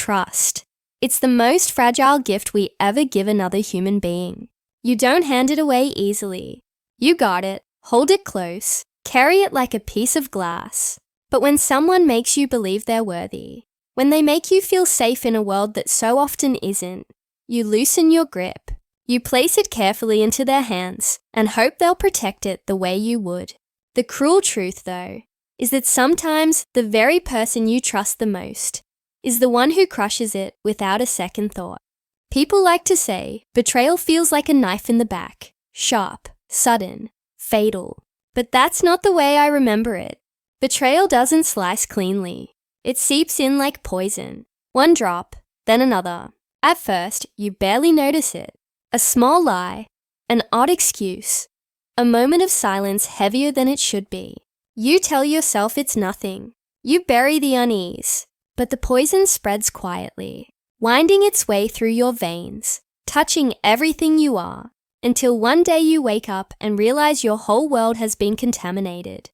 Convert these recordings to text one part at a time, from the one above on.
trust. It's the most fragile gift we ever give another human being. You don't hand it away easily. You got it, hold it close, carry it like a piece of glass. But when someone makes you believe they're worthy, when they make you feel safe in a world that so often isn't, you loosen your grip. You place it carefully into their hands and hope they'll protect it the way you would. The cruel truth, though, is that sometimes the very person you trust the most is the one who crushes it without a second thought. People like to say betrayal feels like a knife in the back, sharp, sudden, fatal. But that's not the way I remember it. Betrayal doesn't slice cleanly. It seeps in like poison. One drop, then another. At first, you barely notice it. A small lie, an odd excuse, a moment of silence heavier than it should be. You tell yourself it's nothing. You bury the unease. But the poison spreads quietly, winding its way through your veins, touching everything you are, until one day you wake up and realize your whole world has been contaminated.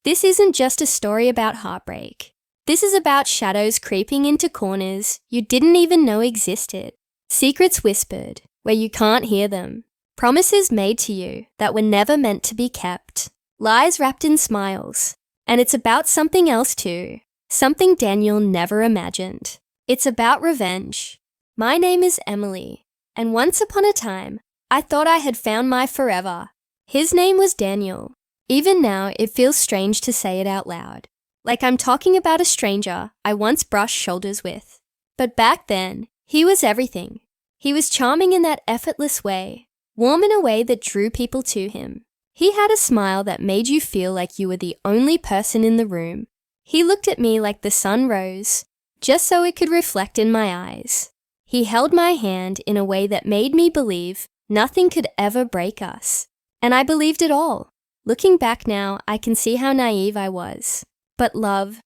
This isn't just a story about heartbreak. This is about shadows creeping into corners you didn't even know existed. Secrets whispered, where you can't hear them. Promises made to you that were never meant to be kept. Lies wrapped in smiles. And it's about something else too. Something Daniel never imagined. It's about revenge. My name is Emily, and once upon a time, I thought I had found my forever. His name was Daniel. Even now, it feels strange to say it out loud. Like I'm talking about a stranger I once brushed shoulders with. But back then, he was everything. He was charming in that effortless way, warm in a way that drew people to him. He had a smile that made you feel like you were the only person in the room. He looked at me like the sun rose, just so it could reflect in my eyes. He held my hand in a way that made me believe nothing could ever break us. And I believed it all. Looking back now, I can see how naive I was. But love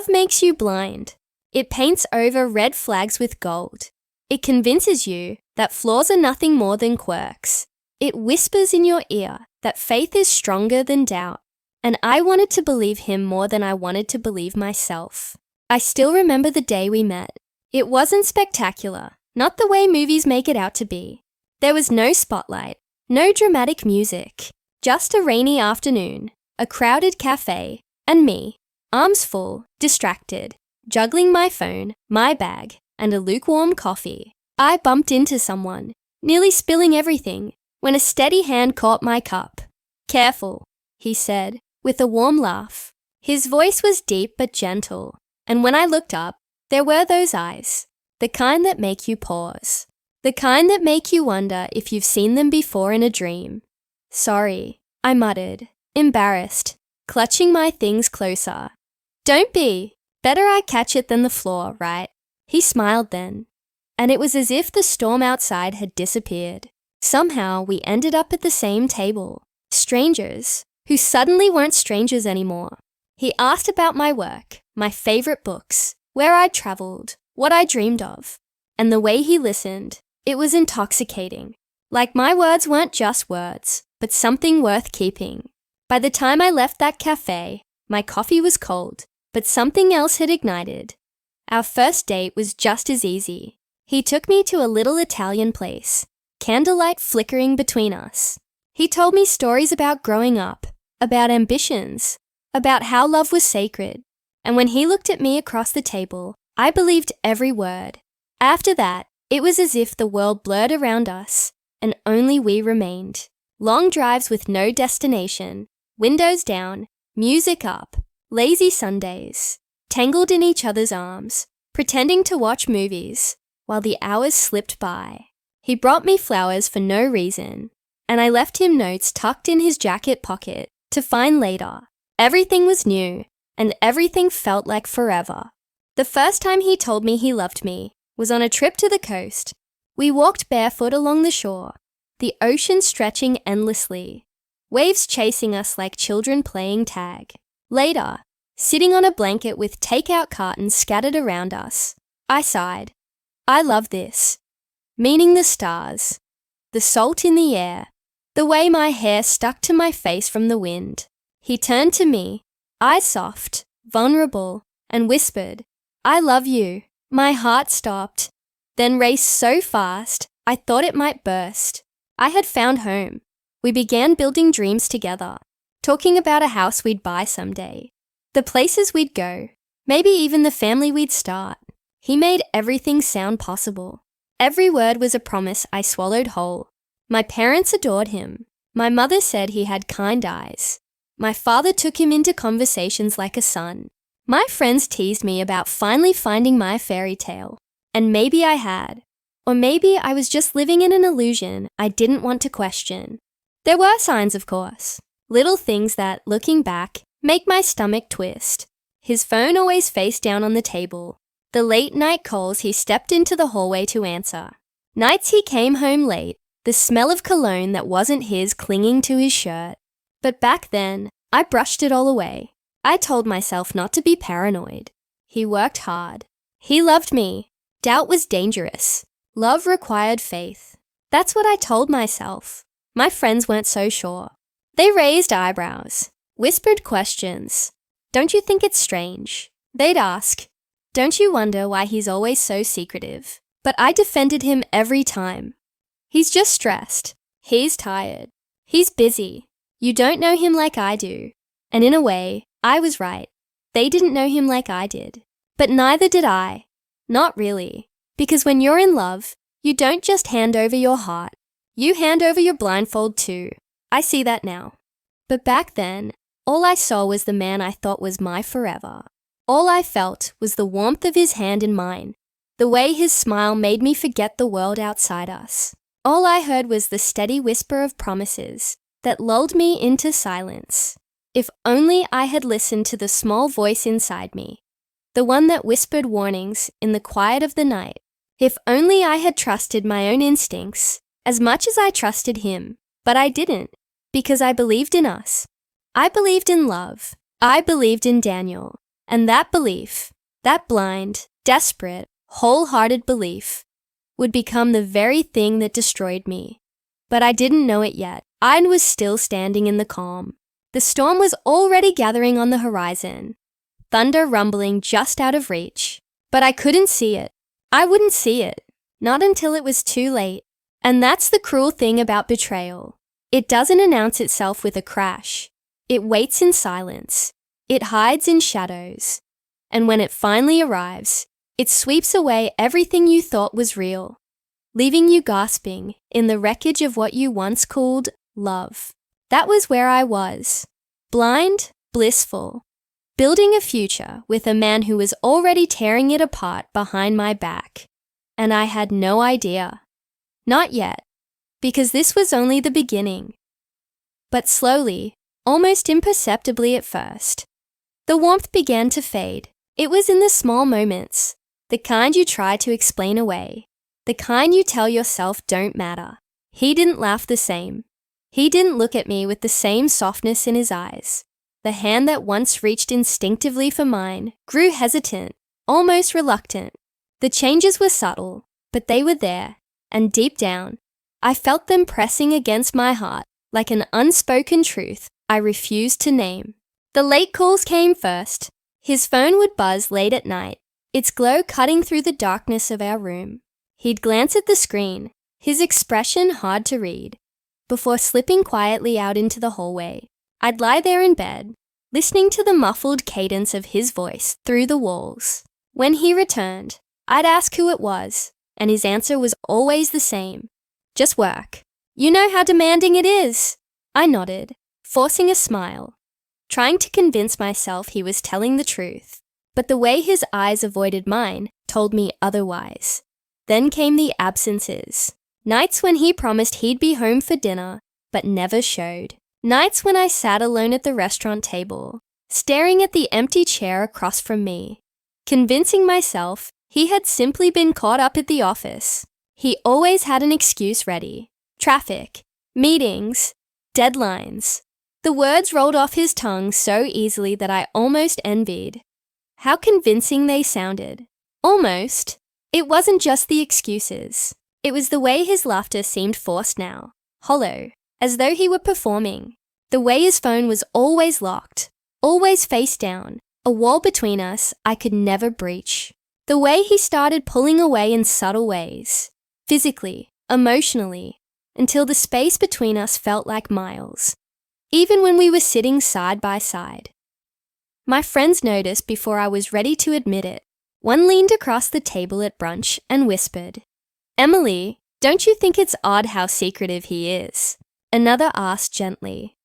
makes you blind. It paints over red flags with gold. It convinces you that flaws are nothing more than quirks. It whispers in your ear that faith is stronger than doubt. And I wanted to believe him more than I wanted to believe myself. I still remember the day we met. It wasn't spectacular, not the way movies make it out to be. There was no spotlight, no dramatic music, just a rainy afternoon, a crowded cafe, and me, arms full, distracted, juggling my phone, my bag, and a lukewarm coffee. I bumped into someone, nearly spilling everything, when a steady hand caught my cup. "Careful," he said, with a warm laugh. His voice was deep but gentle, and when I looked up, there were those eyes, the kind that make you pause, the kind that make you wonder if you've seen them before in a dream. "Sorry," I muttered, embarrassed, clutching my things closer. "Don't be. Better I catch it than the floor, right?" He smiled then, and it was as if the storm outside had disappeared. Somehow we ended up at the same table, strangers who suddenly weren't strangers anymore. He asked about my work, my favorite books, where I'd traveled, what I dreamed of, and the way he listened, it was intoxicating. Like my words weren't just words, but something worth keeping. By the time I left that cafe, my coffee was cold, but something else had ignited. Our first date was just as easy. He took me to a little Italian place, candlelight flickering between us. He told me stories about growing up, about ambitions, about how love was sacred. And when he looked at me across the table, I believed every word. After that, it was as if the world blurred around us, and only we remained. Long drives with no destination, windows down, music up, lazy Sundays, tangled in each other's arms, pretending to watch movies, while the hours slipped by. He brought me flowers for no reason, and I left him notes tucked in his jacket pocket to find later. Everything was new, and everything felt like forever. The first time he told me he loved me was on a trip to the coast. We walked barefoot along the shore, the ocean stretching endlessly, waves chasing us like children playing tag. Later, sitting on a blanket with takeout cartons scattered around us, I sighed. I love this. Meaning the stars, the salt in the air, the way my hair stuck to my face from the wind. He turned to me, eyes soft, vulnerable, and whispered, "I love you." My heart stopped, then raced so fast I thought it might burst. I had found home. We began building dreams together, talking about a house we'd buy someday, the places we'd go, maybe even the family we'd start. He made everything sound possible. Every word was a promise I swallowed whole. My parents adored him. My mother said he had kind eyes. My father took him into conversations like a son. My friends teased me about finally finding my fairy tale. And maybe I had. Or maybe I was just living in an illusion I didn't want to question. There were signs, of course. Little things that, looking back, make my stomach twist. His phone always faced down on the table. The late-night calls he stepped into the hallway to answer. Nights he came home late, the smell of cologne that wasn't his clinging to his shirt. But back then, I brushed it all away. I told myself not to be paranoid. He worked hard. He loved me. Doubt was dangerous. Love required faith. That's what I told myself. My friends weren't so sure. They raised eyebrows, whispered questions. Don't you think it's strange? They'd ask, don't you wonder why he's always so secretive? But I defended him every time. He's just stressed. He's tired. He's busy. You don't know him like I do. And in a way, I was right. They didn't know him like I did. But neither did I. Not really. Because when you're in love, you don't just hand over your heart. You hand over your blindfold too. I see that now. But back then, all I saw was the man I thought was my forever. All I felt was the warmth of his hand in mine, the way his smile made me forget the world outside us. All I heard was the steady whisper of promises that lulled me into silence. If only I had listened to the small voice inside me, the one that whispered warnings in the quiet of the night. If only I had trusted my own instincts as much as I trusted him. But I didn't, because I believed in us. I believed in love. I believed in Daniel. And that belief, that blind, desperate, wholehearted belief, would become the very thing that destroyed me. But I didn't know it yet. I was still standing in the calm. The storm was already gathering on the horizon, thunder rumbling just out of reach. But I couldn't see it. I wouldn't see it, not until it was too late. And that's the cruel thing about betrayal. It doesn't announce itself with a crash. It waits in silence. It hides in shadows. And when it finally arrives, it sweeps away everything you thought was real, leaving you gasping in the wreckage of what you once called love. That was where I was. Blind, blissful, building a future with a man who was already tearing it apart behind my back. And I had no idea. Not yet, because this was only the beginning. But slowly, almost imperceptibly at first, the warmth began to fade. It was in the small moments, the kind you try to explain away, the kind you tell yourself don't matter. He didn't laugh the same. He didn't look at me with the same softness in his eyes. The hand that once reached instinctively for mine grew hesitant, almost reluctant. The changes were subtle, but they were there, and deep down, I felt them pressing against my heart like an unspoken truth I refused to name. The late calls came first. His phone would buzz late at night, its glow cutting through the darkness of our room. He'd glance at the screen, his expression hard to read. Before slipping quietly out into the hallway, I'd lie there in bed, listening to the muffled cadence of his voice through the walls. When he returned, I'd ask who it was, and his answer was always the same. Just work. You know how demanding it is. I nodded, forcing a smile, trying to convince myself he was telling the truth. But the way his eyes avoided mine told me otherwise. Then came the absences. Nights when he promised he'd be home for dinner, but never showed. Nights when I sat alone at the restaurant table, staring at the empty chair across from me, convincing myself he had simply been caught up at the office. He always had an excuse ready. Traffic, meetings, deadlines. The words rolled off his tongue so easily that I almost envied how convincing they sounded. Almost. It wasn't just the excuses. It was the way his laughter seemed forced now, hollow, as though he were performing. The way his phone was always locked, always face down, a wall between us I could never breach. The way he started pulling away in subtle ways, physically, emotionally, until the space between us felt like miles, even when we were sitting side by side. My friends noticed before I was ready to admit it. One leaned across the table at brunch and whispered, "Emily, don't you think it's odd how secretive he is?" Another asked gently,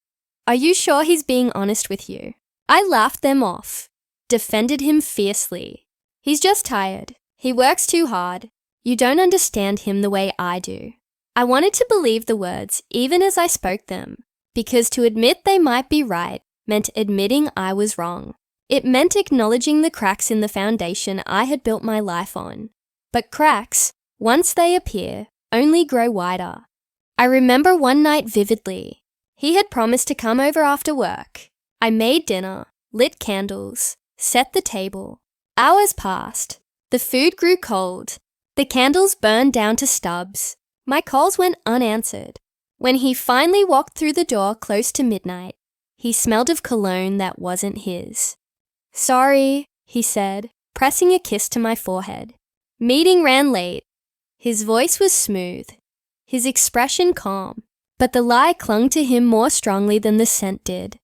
"Are you sure he's being honest with you?" I laughed them off, defended him fiercely. "He's just tired. He works too hard. You don't understand him the way I do." I wanted to believe the words even as I spoke them, because to admit they might be right meant admitting I was wrong. It meant acknowledging the cracks in the foundation I had built my life on. But cracks, once they appear, only grow wider. I remember one night vividly. He had promised to come over after work. I made dinner, lit candles, set the table. Hours passed. The food grew cold. The candles burned down to stubs. My calls went unanswered. When he finally walked through the door close to midnight, he smelled of cologne that wasn't his. "Sorry," he said, pressing a kiss to my forehead. "Meeting ran late." His voice was smooth, his expression calm, but the lie clung to him more strongly than the scent did.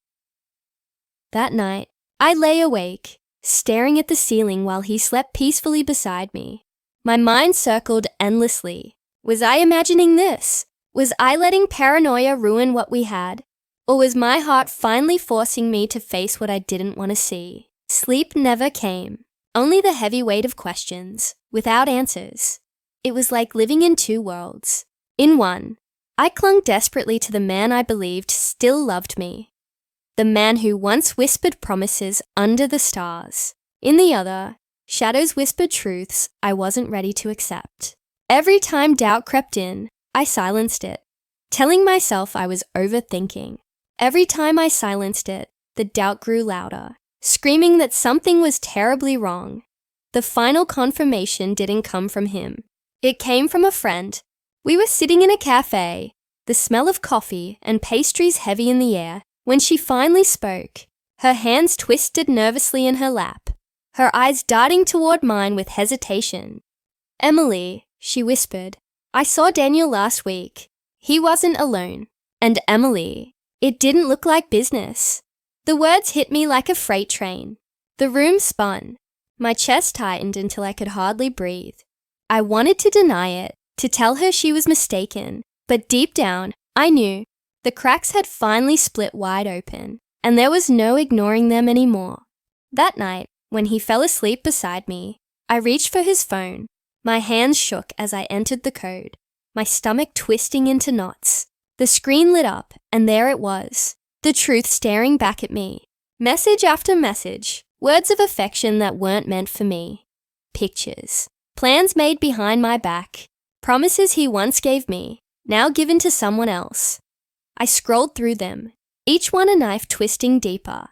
That night, I lay awake, staring at the ceiling while he slept peacefully beside me. My mind circled endlessly. Was I imagining this? Was I letting paranoia ruin what we had? Or was my heart finally forcing me to face what I didn't want to see? Sleep never came, only the heavy weight of questions, without answers. It was like living in two worlds. In one, I clung desperately to the man I believed still loved me. The man who once whispered promises under the stars. In the other, shadows whispered truths I wasn't ready to accept. Every time doubt crept in, I silenced it, telling myself I was overthinking. Every time I silenced it, the doubt grew louder, screaming that something was terribly wrong. The final confirmation didn't come from him. It came from a friend. We were sitting in a cafe, the smell of coffee and pastries heavy in the air, when she finally spoke, her hands twisted nervously in her lap, her eyes darting toward mine with hesitation. "Emily," she whispered, "I saw Daniel last week. He wasn't alone. And Emily, it didn't look like business." The words hit me like a freight train. The room spun. My chest tightened until I could hardly breathe. I wanted to deny it, to tell her she was mistaken, but deep down, I knew. The cracks had finally split wide open, and there was no ignoring them anymore. That night, when he fell asleep beside me, I reached for his phone. My hands shook as I entered the code, my stomach twisting into knots. The screen lit up, and there it was, the truth staring back at me. Message after message, words of affection that weren't meant for me. Pictures, plans made behind my back, promises he once gave me, now given to someone else. I scrolled through them, each one a knife twisting deeper.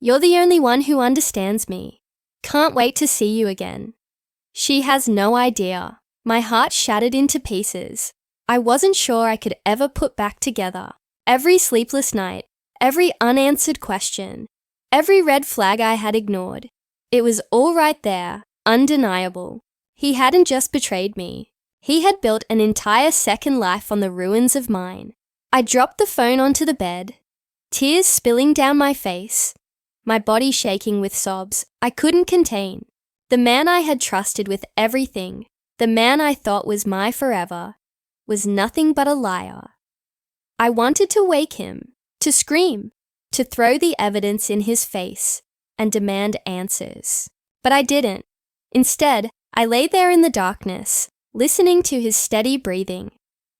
"You're the only one who understands me. Can't wait to see you again." She has no idea. My heart shattered into pieces. I wasn't sure I could ever put back together. Every sleepless night, every unanswered question, every red flag I had ignored. It was all right there, undeniable. He hadn't just betrayed me. He had built an entire second life on the ruins of mine. I dropped the phone onto the bed, tears spilling down my face, my body shaking with sobs I couldn't contain. The man I had trusted with everything, the man I thought was my forever, was nothing but a liar. I wanted to wake him, to scream, to throw the evidence in his face and demand answers. But I didn't. Instead, I lay there in the darkness, listening to his steady breathing,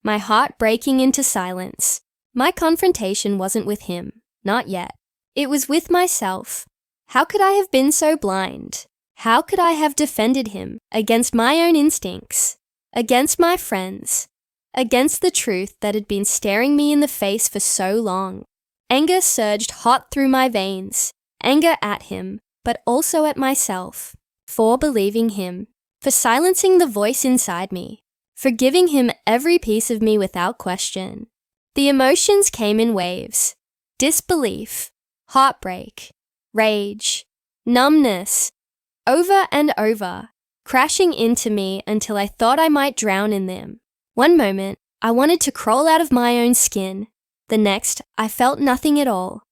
my heart breaking into silence. My confrontation wasn't with him, not yet. It was with myself. How could I have been so blind? How could I have defended him against my own instincts, against my friends, against the truth that had been staring me in the face for so long? Anger surged hot through my veins, anger at him, but also at myself, for believing him, for silencing the voice inside me, for giving him every piece of me without question. The emotions came in waves: disbelief, heartbreak, rage, numbness. Over and over, crashing into me until I thought I might drown in them. One moment, I wanted to crawl out of my own skin. The next, I felt nothing at all.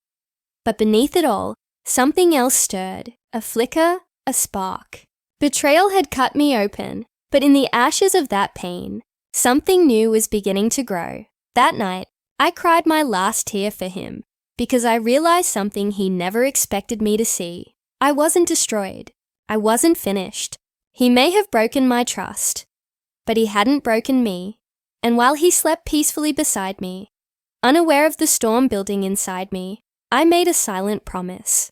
But beneath it all, something else stirred, a flicker, a spark. Betrayal had cut me open, but in the ashes of that pain, something new was beginning to grow. That night, I cried my last tear for him, because I realized something he never expected me to see. I wasn't destroyed. I wasn't finished. He may have broken my trust, but he hadn't broken me. And while he slept peacefully beside me, unaware of the storm building inside me, I made a silent promise.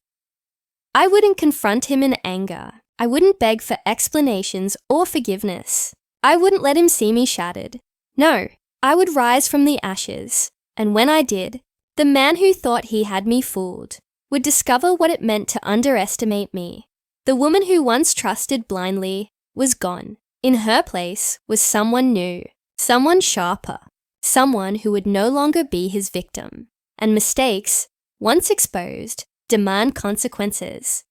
I wouldn't confront him in anger. I wouldn't beg for explanations or forgiveness. I wouldn't let him see me shattered. No, I would rise from the ashes. And when I did, the man who thought he had me fooled would discover what it meant to underestimate me. The woman who once trusted blindly was gone. In her place was someone new, someone sharper, someone who would no longer be his victim. And mistakes, once exposed, demand consequences.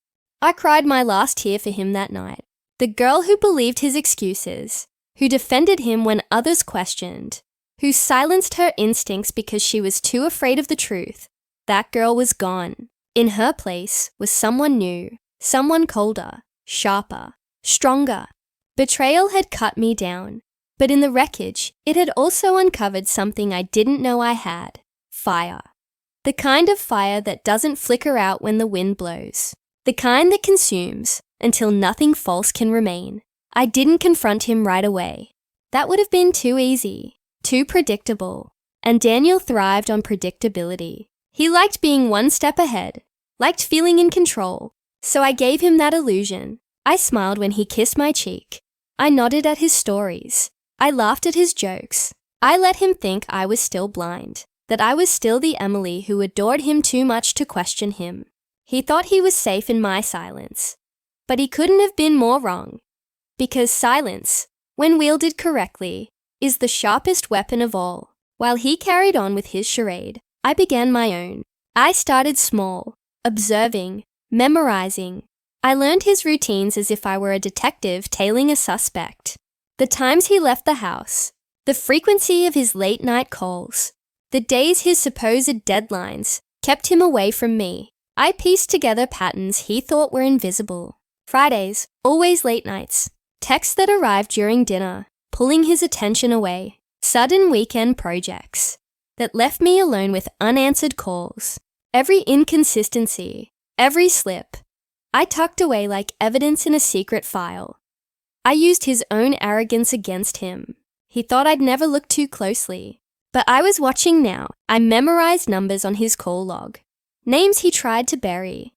I cried my last tear for him that night. The girl who believed his excuses, who defended him when others questioned, who silenced her instincts because she was too afraid of the truth, that girl was gone. In her place was someone new, someone colder, sharper, stronger. Betrayal had cut me down, but in the wreckage, it had also uncovered something I didn't know I had: fire. The kind of fire that doesn't flicker out when the wind blows. The kind that consumes until nothing false can remain. I didn't confront him right away. That would have been too easy, too predictable. And Daniel thrived on predictability. He liked being one step ahead, liked feeling in control. So I gave him that illusion. I smiled when he kissed my cheek. I nodded at his stories. I laughed at his jokes. I let him think I was still blind, that I was still the Emily who adored him too much to question him. He thought he was safe in my silence. But he couldn't have been more wrong. Because silence, when wielded correctly, is the sharpest weapon of all. While he carried on with his charade, I began my own. I started small, observing, memorizing. I learned his routines as if I were a detective tailing a suspect. The times he left the house, the frequency of his late-night calls, the days his supposed deadlines kept him away from me. I pieced together patterns he thought were invisible. Fridays, always late nights. Texts that arrived during dinner, pulling his attention away. Sudden weekend projects that left me alone with unanswered calls. Every inconsistency, every slip, I tucked away like evidence in a secret file. I used his own arrogance against him. He thought I'd never look too closely. But I was watching now. I memorized numbers on his call log. Names he tried to bury.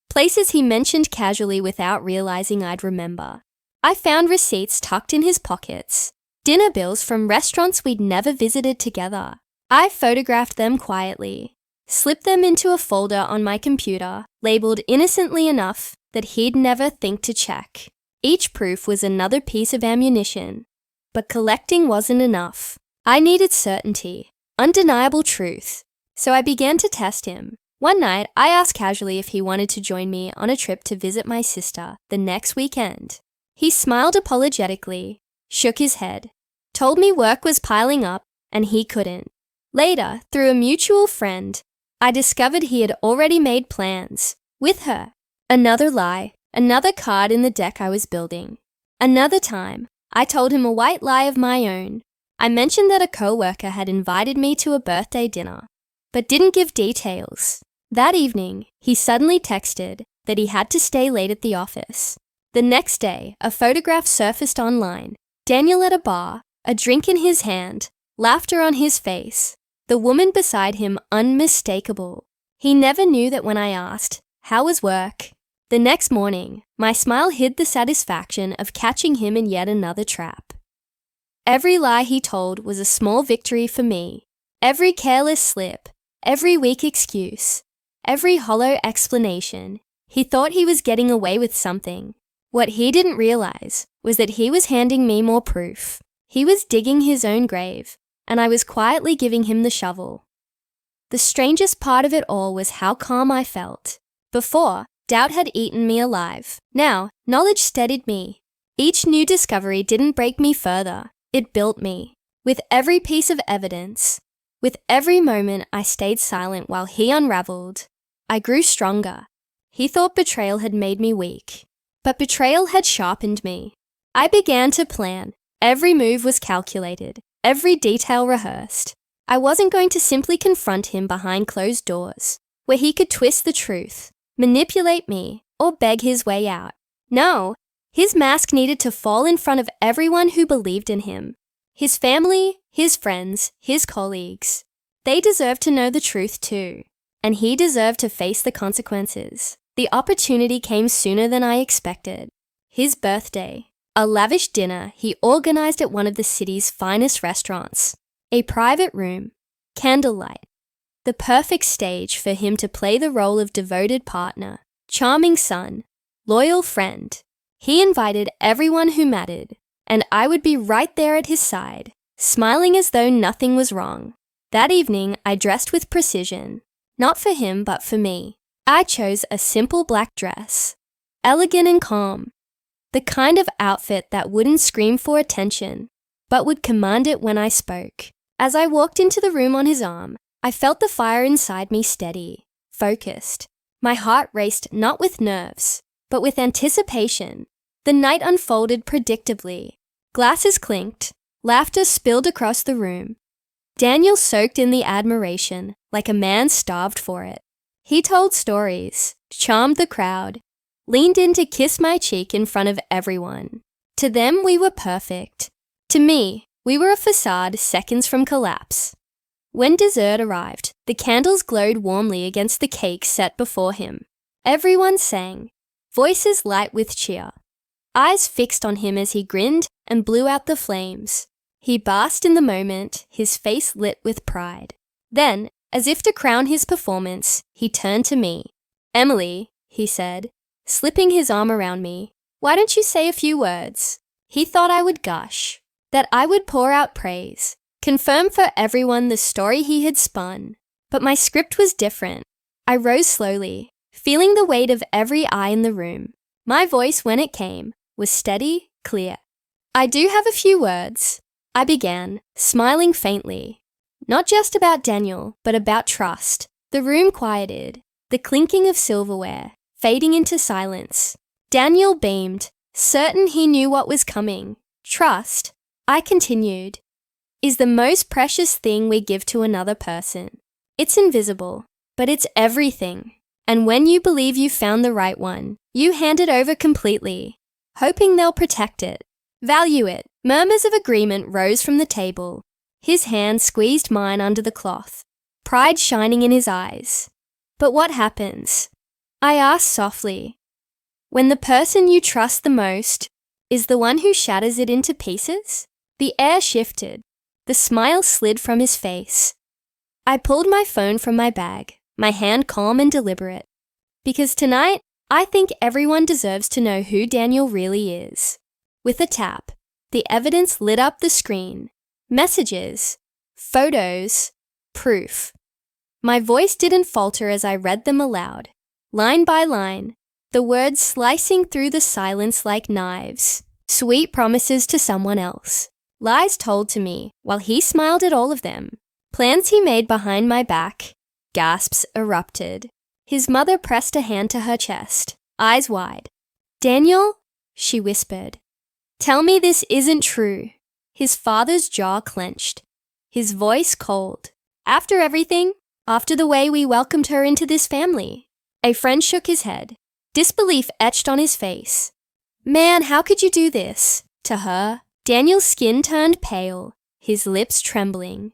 Places he mentioned casually without realizing I'd remember. I found receipts tucked in his pockets. Dinner bills from restaurants we'd never visited together. I photographed them quietly. Slipped them into a folder on my computer, labeled innocently enough that he'd never think to check. Each proof was another piece of ammunition. But collecting wasn't enough. I needed certainty, undeniable truth. So I began to test him. One night, I asked casually if he wanted to join me on a trip to visit my sister the next weekend. He smiled apologetically, shook his head, told me work was piling up and he couldn't. Later, through a mutual friend, I discovered he had already made plans with her. Another lie, another card in the deck I was building. Another time, I told him a white lie of my own. I mentioned that a coworker had invited me to a birthday dinner, but didn't give details. That evening, he suddenly texted that he had to stay late at the office. The next day, a photograph surfaced online. Daniel at a bar, a drink in his hand, laughter on his face. The woman beside him unmistakable. He never knew that when I asked, "How was work?" The next morning, my smile hid the satisfaction of catching him in yet another trap. Every lie he told was a small victory for me. Every careless slip, every weak excuse, every hollow explanation. He thought he was getting away with something. What he didn't realize was that he was handing me more proof. He was digging his own grave, and I was quietly giving him the shovel. The strangest part of it all was how calm I felt. Before, doubt had eaten me alive. Now, knowledge steadied me. Each new discovery didn't break me further, it built me. With every piece of evidence, with every moment I stayed silent while he unraveled, I grew stronger. He thought betrayal had made me weak, but betrayal had sharpened me. I began to plan. Every move was calculated, every detail rehearsed. I wasn't going to simply confront him behind closed doors, where he could twist the truth, manipulate me, or beg his way out. No, his mask needed to fall in front of everyone who believed in him. His family, his friends, his colleagues. They deserved to know the truth too, and he deserved to face the consequences. The opportunity came sooner than I expected. His birthday, a lavish dinner he organized at one of the city's finest restaurants, a private room, candlelight, the perfect stage for him to play the role of devoted partner, charming son, loyal friend. He invited everyone who mattered, and I would be right there at his side, smiling as though nothing was wrong. That evening, I dressed with precision, not for him but for me. I chose a simple black dress, elegant and calm, the kind of outfit that wouldn't scream for attention, but would command it when I spoke. As I walked into the room on his arm, I felt the fire inside me steady, focused. My heart raced not with nerves, but with anticipation. The night unfolded predictably. Glasses clinked, laughter spilled across the room. Daniel soaked in the admiration like a man starved for it. He told stories, charmed the crowd, leaned in to kiss my cheek in front of everyone. To them, we were perfect. To me, we were a facade seconds from collapse. When dessert arrived, the candles glowed warmly against the cake set before him. Everyone sang, voices light with cheer. Eyes fixed on him as he grinned and blew out the flames. He basked in the moment, his face lit with pride. Then, as if to crown his performance, he turned to me. "Emily," he said, slipping his arm around me, "why don't you say a few words?" He thought I would gush, that I would pour out praise, confirm for everyone the story he had spun. But my script was different. I rose slowly, feeling the weight of every eye in the room. My voice, when it came, was steady, clear. "I do have a few words," I began, smiling faintly. Not just about Daniel, but about trust. The room quieted, the clinking of silverware, fading into silence. Daniel beamed, certain he knew what was coming. Trust, I continued, is the most precious thing we give to another person. It's invisible, but it's everything. And when you believe you've found the right one, you hand it over completely, hoping they'll protect it, value it. Murmurs of agreement rose from the table. His hand squeezed mine under the cloth, pride shining in his eyes. "But what happens?" I asked softly. "When the person you trust the most is the one who shatters it into pieces?" The air shifted. The smile slid from his face. I pulled my phone from my bag, my hand calm and deliberate. Because tonight, I think everyone deserves to know who Daniel really is. With a tap, the evidence lit up the screen. Messages, photos, proof. My voice didn't falter as I read them aloud, line by line, the words slicing through the silence like knives. Sweet promises to someone else. Lies told to me while he smiled at all of them. Plans he made behind my back. Gasps erupted. His mother pressed a hand to her chest, eyes wide. "Daniel," she whispered, "tell me this isn't true." His father's jaw clenched, his voice cold. "After everything, after the way we welcomed her into this family." A friend shook his head, disbelief etched on his face. "Man, how could you do this?" To her, Daniel's skin turned pale, his lips trembling.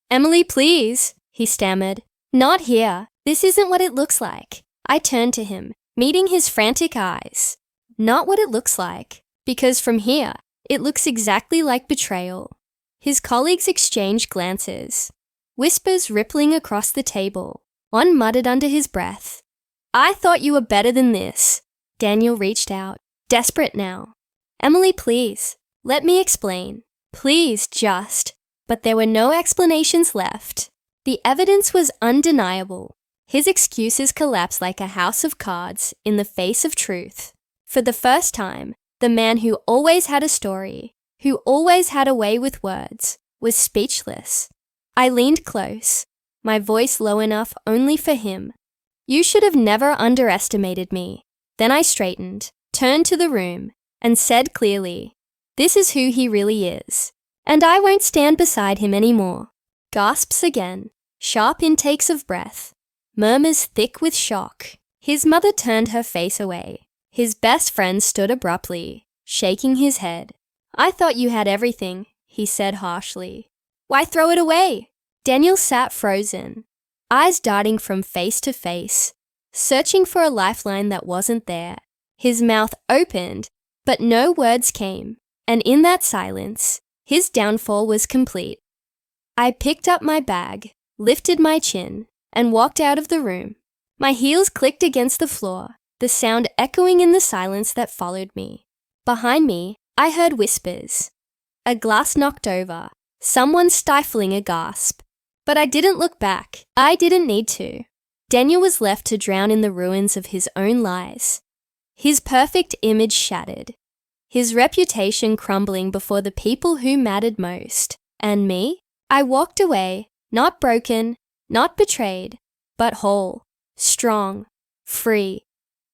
"Emily, please," he stammered. "Not here. This isn't what it looks like." I turned to him, meeting his frantic eyes. Not what it looks like, because from here, it looks exactly like betrayal. His colleagues exchanged glances, whispers rippling across the table. One muttered under his breath, "I thought you were better than this." Daniel reached out, desperate now. "Emily, please, let me explain. Please, just." But there were no explanations left. The evidence was undeniable. His excuses collapsed like a house of cards in the face of truth. For the first time, the man who always had a story, who always had a way with words, was speechless. I leaned close, my voice low enough only for him. You should have never underestimated me. Then I straightened, turned to the room, and said clearly, this is who he really is. And I won't stand beside him anymore. Gasps again, sharp intakes of breath, murmurs thick with shock. His mother turned her face away. His best friend stood abruptly, shaking his head. I thought you had everything, he said harshly. Why throw it away? Daniel sat frozen, eyes darting from face to face, searching for a lifeline that wasn't there. His mouth opened, but no words came, and in that silence, his downfall was complete. I picked up my bag, lifted my chin, and walked out of the room. My heels clicked against the floor, the sound echoing in the silence that followed me. Behind me, I heard whispers. A glass knocked over, someone stifling a gasp. But I didn't look back. I didn't need to. Daniel was left to drown in the ruins of his own lies. His perfect image shattered. His reputation crumbling before the people who mattered most. And me? I walked away, not broken, not betrayed, but whole, strong, free.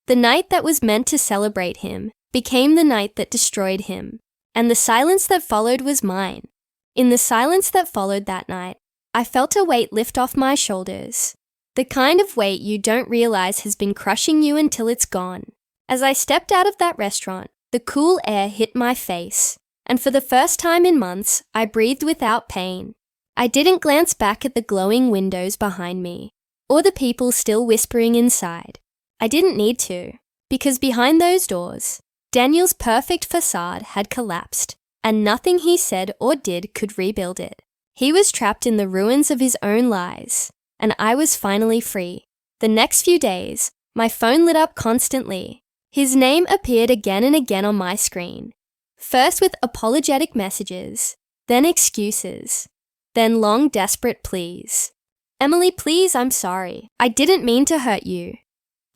The night that was meant to celebrate him became the night that destroyed him. And the silence that followed was mine. In the silence that followed that night, I felt a weight lift off my shoulders. The kind of weight you don't realize has been crushing you until it's gone. As I stepped out of that restaurant, the cool air hit my face, and for the first time in months, I breathed without pain. I didn't glance back at the glowing windows behind me, or the people still whispering inside. I didn't need to, because behind those doors, Daniel's perfect facade had collapsed, and nothing he said or did could rebuild it. He was trapped in the ruins of his own lies, and I was finally free. The next few days, my phone lit up constantly. His name appeared again and again on my screen, first with apologetic messages, then excuses, then long desperate pleas. Emily, please, I'm sorry. I didn't mean to hurt you.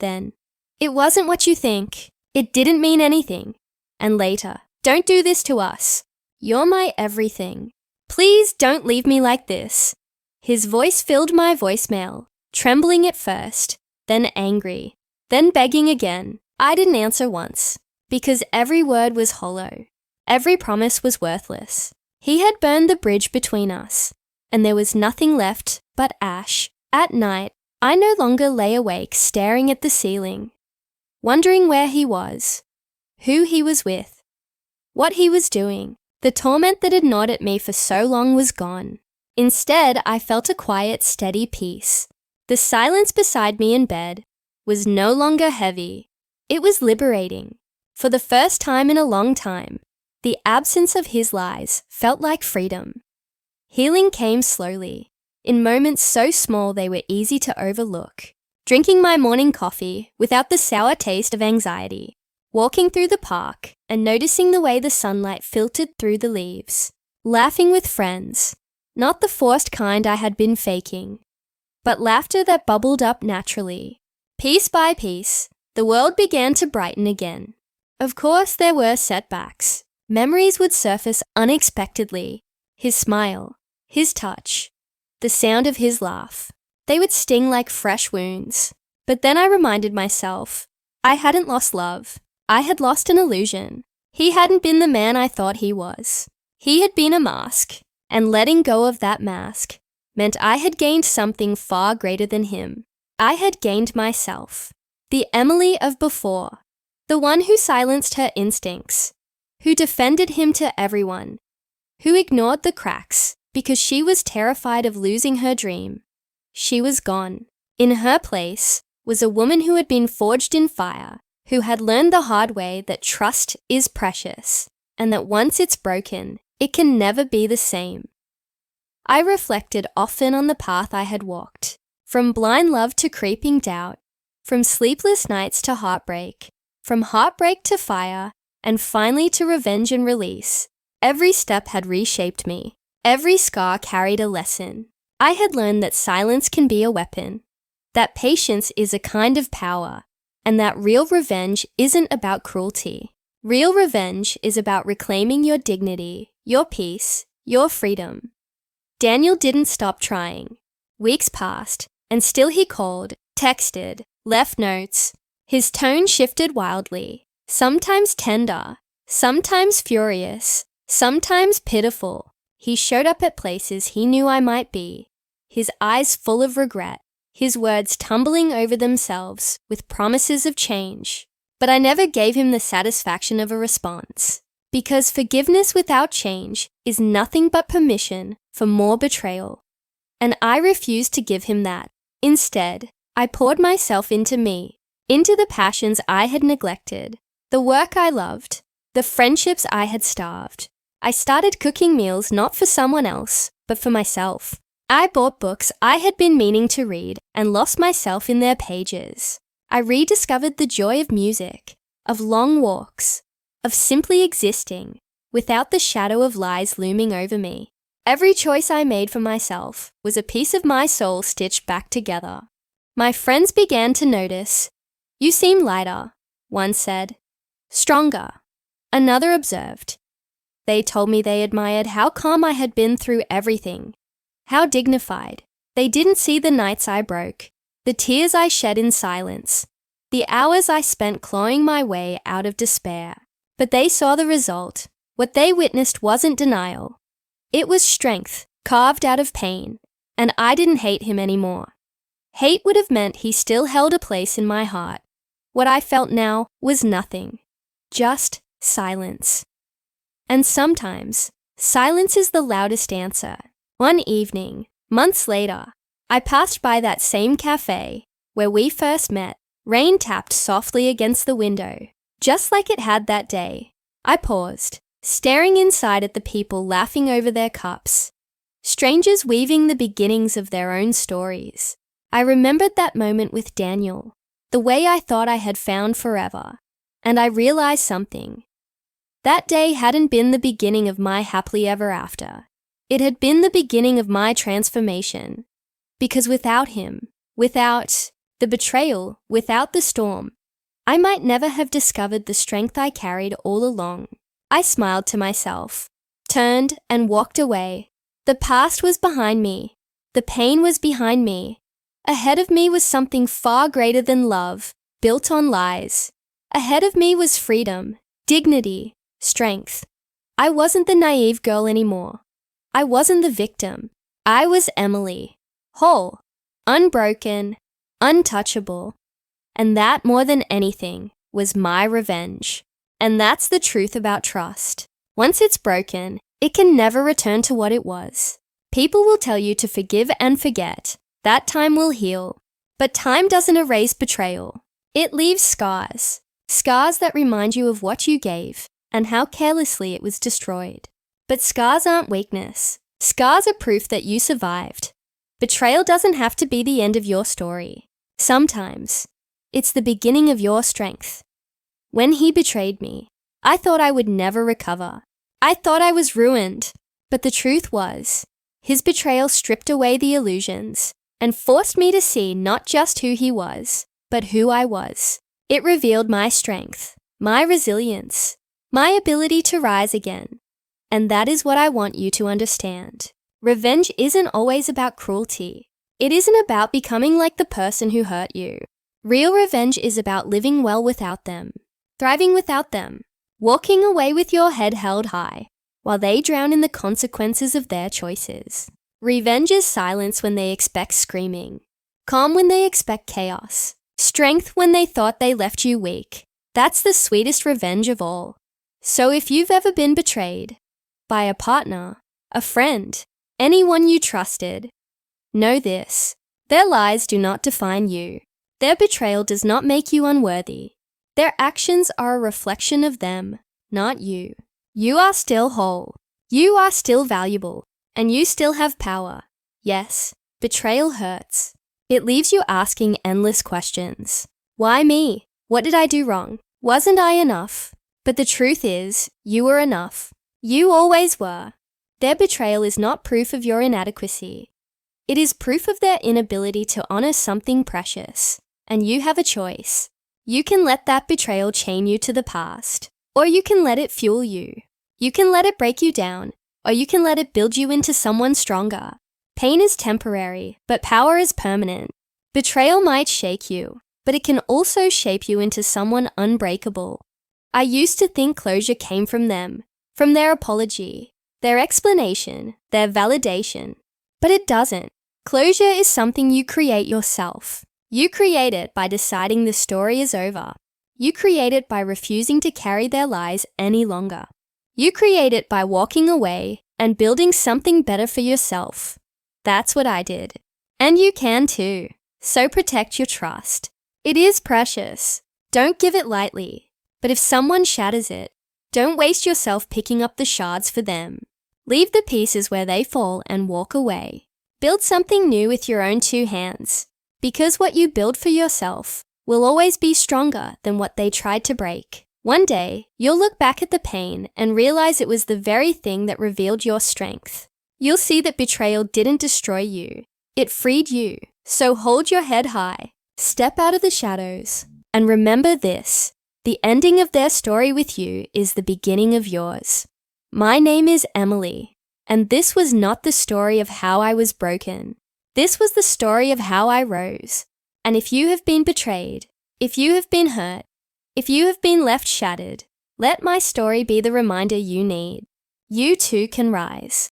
Then, it wasn't what you think. It didn't mean anything. And later, don't do this to us. You're my everything. Please don't leave me like this. His voice filled my voicemail, trembling at first, then angry, then begging again. I didn't answer once, because every word was hollow. Every promise was worthless. He had burned the bridge between us, and there was nothing left but ash. At night, I no longer lay awake staring at the ceiling, wondering where he was, who he was with, what he was doing. The torment that had gnawed at me for so long was gone. Instead, I felt a quiet, steady peace. The silence beside me in bed was no longer heavy. It was liberating. For the first time in a long time, the absence of his lies felt like freedom. Healing came slowly, in moments so small they were easy to overlook. Drinking my morning coffee without the sour taste of anxiety. Walking through the park and noticing the way the sunlight filtered through the leaves. Laughing with friends, not the forced kind I had been faking, but laughter that bubbled up naturally. Piece by piece, the world began to brighten again. Of course, there were setbacks. Memories would surface unexpectedly. His smile, his touch, the sound of his laugh. They would sting like fresh wounds. But then I reminded myself, I hadn't lost love. I had lost an illusion. He hadn't been the man I thought he was. He had been a mask, and letting go of that mask meant I had gained something far greater than him. I had gained myself, the Emily of before, the one who silenced her instincts, who defended him to everyone, who ignored the cracks because she was terrified of losing her dream. She was gone. In her place was a woman who had been forged in fire, who had learned the hard way that trust is precious, and that once it's broken, it can never be the same. I reflected often on the path I had walked, from blind love to creeping doubt, from sleepless nights to heartbreak, from heartbreak to fire, and finally to revenge and release. Every step had reshaped me. Every scar carried a lesson. I had learned that silence can be a weapon, that patience is a kind of power, and that real revenge isn't about cruelty. Real revenge is about reclaiming your dignity, your peace, your freedom. Daniel didn't stop trying. Weeks passed, and still he called, texted, left notes. His tone shifted wildly, sometimes tender, sometimes furious, sometimes pitiful. He showed up at places he knew I might be, his eyes full of regret, his words tumbling over themselves with promises of change. But I never gave him the satisfaction of a response, because forgiveness without change is nothing but permission for more betrayal. And I refused to give him that. Instead, I poured myself into me, into the passions I had neglected, the work I loved, the friendships I had starved. I started cooking meals not for someone else, but for myself. I bought books I had been meaning to read and lost myself in their pages. I rediscovered the joy of music, of long walks, of simply existing, without the shadow of lies looming over me. Every choice I made for myself was a piece of my soul stitched back together. My friends began to notice. "You seem lighter," one said. "Stronger," another observed. They told me they admired how calm I had been through everything, how dignified. They didn't see the nights I broke, the tears I shed in silence, the hours I spent clawing my way out of despair. But they saw the result. What they witnessed wasn't denial. It was strength, carved out of pain, and I didn't hate him anymore. Hate would have meant he still held a place in my heart. What I felt now was nothing, just silence. And sometimes, silence is the loudest answer. One evening, months later, I passed by that same cafe where we first met. Rain tapped softly against the window, just like it had that day. I paused, staring inside at the people laughing over their cups, strangers weaving the beginnings of their own stories. I remembered that moment with Daniel, the way I thought I had found forever, and I realized something. That day hadn't been the beginning of my happily ever after. It had been the beginning of my transformation. Because without him, without the betrayal, without the storm, I might never have discovered the strength I carried all along. I smiled to myself, turned and walked away. The past was behind me. The pain was behind me. Ahead of me was something far greater than love, built on lies. Ahead of me was freedom, dignity, strength. I wasn't the naive girl anymore. I wasn't the victim. I was Emily, whole, unbroken, untouchable. And that, more than anything, was my revenge. And that's the truth about trust. Once it's broken, it can never return to what it was. People will tell you to forgive and forget. That time will heal. But time doesn't erase betrayal. It leaves scars. Scars that remind you of what you gave and how carelessly it was destroyed. But scars aren't weakness. Scars are proof that you survived. Betrayal doesn't have to be the end of your story. Sometimes, it's the beginning of your strength. When he betrayed me, I thought I would never recover. I thought I was ruined. But the truth was, his betrayal stripped away the illusions and forced me to see not just who he was, but who I was. It revealed my strength, my resilience, my ability to rise again. And that is what I want you to understand. Revenge isn't always about cruelty. It isn't about becoming like the person who hurt you. Real revenge is about living well without them, thriving without them, walking away with your head held high, while they drown in the consequences of their choices. Revenge is silence when they expect screaming, calm when they expect chaos, strength when they thought they left you weak. That's the sweetest revenge of all. So if you've ever been betrayed by a partner, a friend, anyone you trusted, know this: their lies do not define you. Their betrayal does not make you unworthy. Their actions are a reflection of them, not you. You are still whole. You are still valuable. And you still have power. Yes, betrayal hurts. It leaves you asking endless questions. Why me? What did I do wrong? Wasn't I enough? But the truth is, you were enough. You always were. Their betrayal is not proof of your inadequacy. It is proof of their inability to honor something precious. And you have a choice. You can let that betrayal chain you to the past, or you can let it fuel you. You can let it break you down, or you can let it build you into someone stronger. Pain is temporary, but power is permanent. Betrayal might shake you, but it can also shape you into someone unbreakable. I used to think closure came from them, from their apology, their explanation, their validation. But it doesn't. Closure is something you create yourself. You create it by deciding the story is over. You create it by refusing to carry their lies any longer. You create it by walking away and building something better for yourself. That's what I did. And you can too. So protect your trust. It is precious. Don't give it lightly. But if someone shatters it, don't waste yourself picking up the shards for them. Leave the pieces where they fall and walk away. Build something new with your own two hands. Because what you build for yourself will always be stronger than what they tried to break. One day, you'll look back at the pain and realize it was the very thing that revealed your strength. You'll see that betrayal didn't destroy you. It freed you. So hold your head high, step out of the shadows, and remember this: the ending of their story with you is the beginning of yours. My name is Emily, and this was not the story of how I was broken. This was the story of how I rose. And if you have been betrayed, if you have been hurt, if you have been left shattered, let my story be the reminder you need. You too can rise.